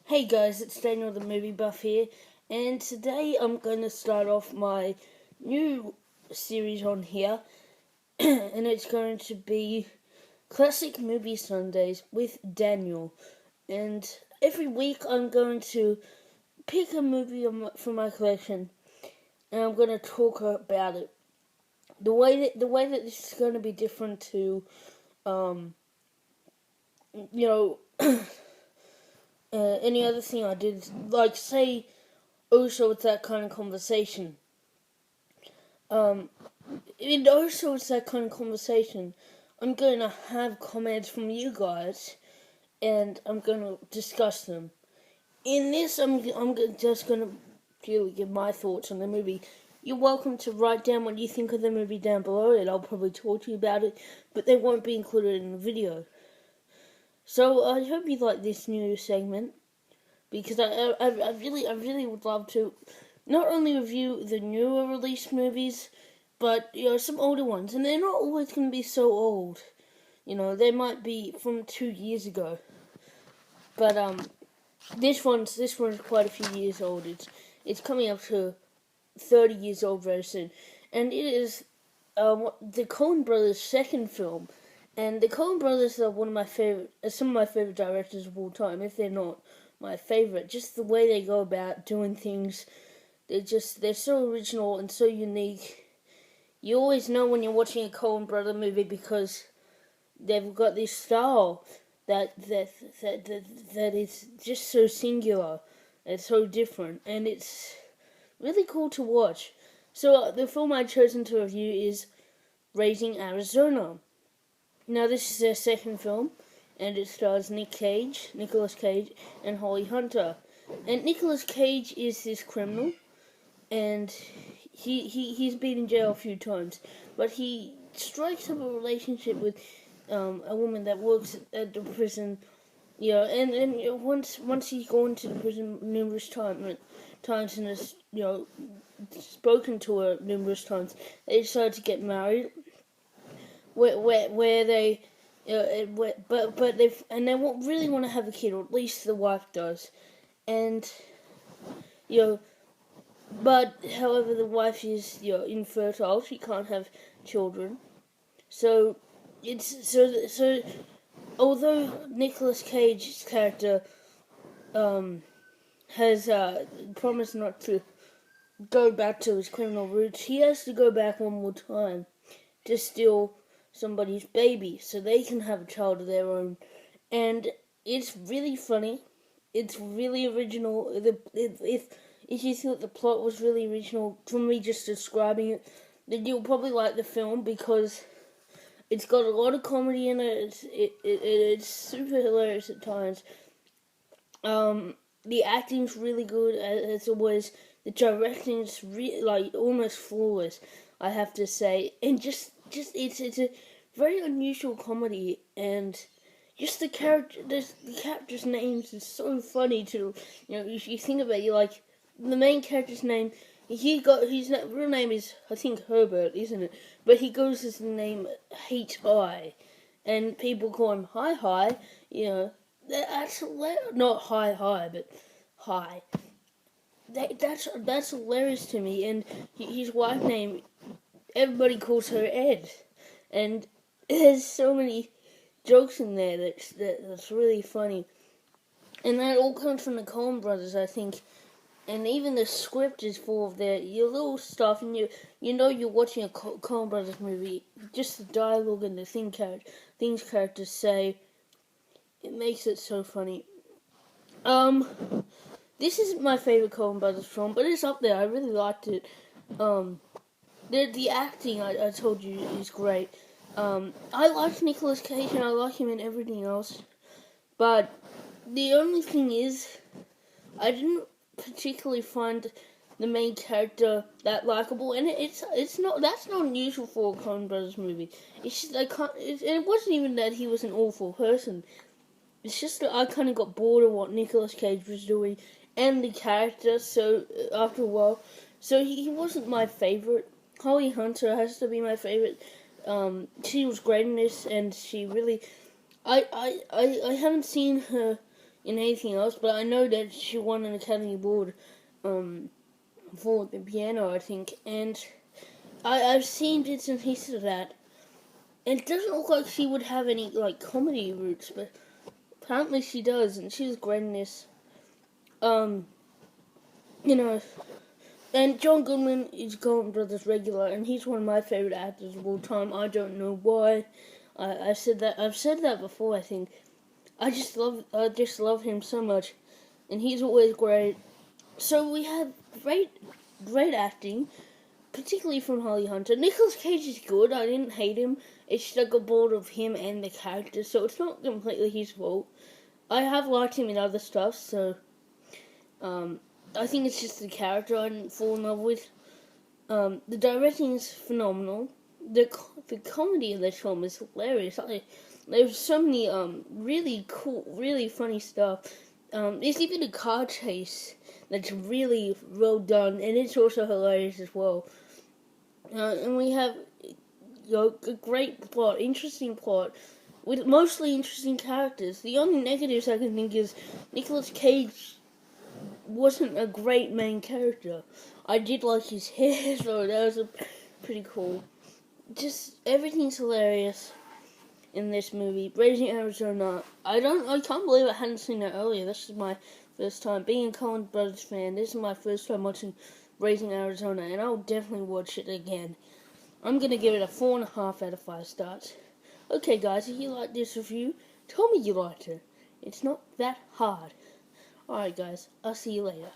Hey guys, it's Daniel the Movie Buff here, and today I'm going to start off my new series on here, and it's going to be Classic Movie Sundays with Daniel. And every week I'm going to pick a movie from my collection, and I'm going to talk about it. The way that this is going to be different to, you know. Any other thing I did, like say, also it's that kind of conversation. And also it's that kind of conversation. I'm going to have comments from you guys, and I'm going to discuss them. In this, I'm just going to give my thoughts on the movie. You're welcome to write down what you think of the movie down below, and I'll probably talk to you about it, but they won't be included in the video. So I hope you like this new segment, because I really would love to not only review the newer released movies, but some older ones, and they're not always going to be so old. They might be from 2 years ago, but this one's quite a few years old. It's coming up to 30 years old very soon, and it is the Coen Brothers' second film. And the Coen Brothers are some of my favorite directors of all time, if they're not my favorite. Just the way they go about doing things, they're so original and so unique. You always know when you're watching a Coen Brother movie because they've got this style that is just so singular. It's so different, and it's really cool to watch. So the film I've chosen to review is Raising Arizona. Now this is their second film, and it stars Nicolas Cage, and Holly Hunter. And Nicolas Cage is this criminal, and he's been in jail a few times, but he strikes up a relationship with a woman that works at the prison, and once he's gone to the prison numerous times and has spoken to her numerous times, they decide to get married. Where they, but they really want to have a kid, or at least the wife does, and but however the wife is infertile, she can't have children, so although Nicolas Cage's character has promised not to go back to his criminal roots, he has to go back one more time to steal somebody's baby so they can have a child of their own. And it's really funny. It's really original. If you thought the plot was really original from me just describing it, then you'll probably like the film because it's got a lot of comedy in it. It's super hilarious at times. The acting's really good as always. The directing's almost flawless, I have to say. And just it's a very unusual comedy, and just the characters' names is so funny too. If you think about it, like the main character's name, his real name is, I think, Herbert, isn't it? But he goes as the name H.I., and people call him Hi. That's not Hi, but Hi. That's hilarious to me. And his wife name, everybody calls her Ed, and there's so many jokes in there that's really funny, and that all comes from the Coen Brothers, I think. And even the script is full of your little stuff, and you're watching a Coen Brothers movie. Just the dialogue and the things characters say, it makes it so funny. This isn't my favorite Coen Brothers film, but it's up there. I really liked it. The acting, I told you, is great. I like Nicolas Cage, and I like him in everything else. But the only thing is, I didn't particularly find the main character that likable, and that's not unusual for a Coen Brothers movie. It's just it wasn't even that he was an awful person. It's just that I kind of got bored of what Nicolas Cage was doing and the character. So after a while, so he wasn't my favorite. Holly Hunter has to be my favorite. She was great in this, and she really, I haven't seen her, in anything else, but I know that she won an Academy Award for the piano, I think, and I've seen bits and pieces of that. And it doesn't look like she would have any like comedy roots, but apparently she does, and she's great in this. You know, and John Goodman is Coen Brothers regular, and he's one of my favorite actors of all time. I don't know why. I've said that before. I think I just love him so much, and he's always great. So we have great acting, particularly from Holly Hunter. Nicolas Cage is good. I didn't hate him. It's just I got bored of him and the character, so it's not completely his fault. I have liked him in other stuff, so I think it's just the character I didn't fall in love with. The directing is phenomenal. The comedy in this film is hilarious. There's so many really cool, really funny stuff. There's even a car chase that's really well done, and it's also hilarious as well. And we have a great plot, interesting plot, with mostly interesting characters. The only negatives I can think is Nicolas Cage wasn't a great main character. I did like his hair, so that was pretty cool. Just everything's hilarious in this movie. Raising Arizona. I can't believe I hadn't seen it earlier. This is my first time being a Coen Brothers fan. This is my first time watching Raising Arizona, and I'll definitely watch it again. I'm gonna give it a 4.5 out of 5 stars. Okay, guys, if you liked this review, tell me you liked it. It's not that hard. Alright, guys, I'll see you later.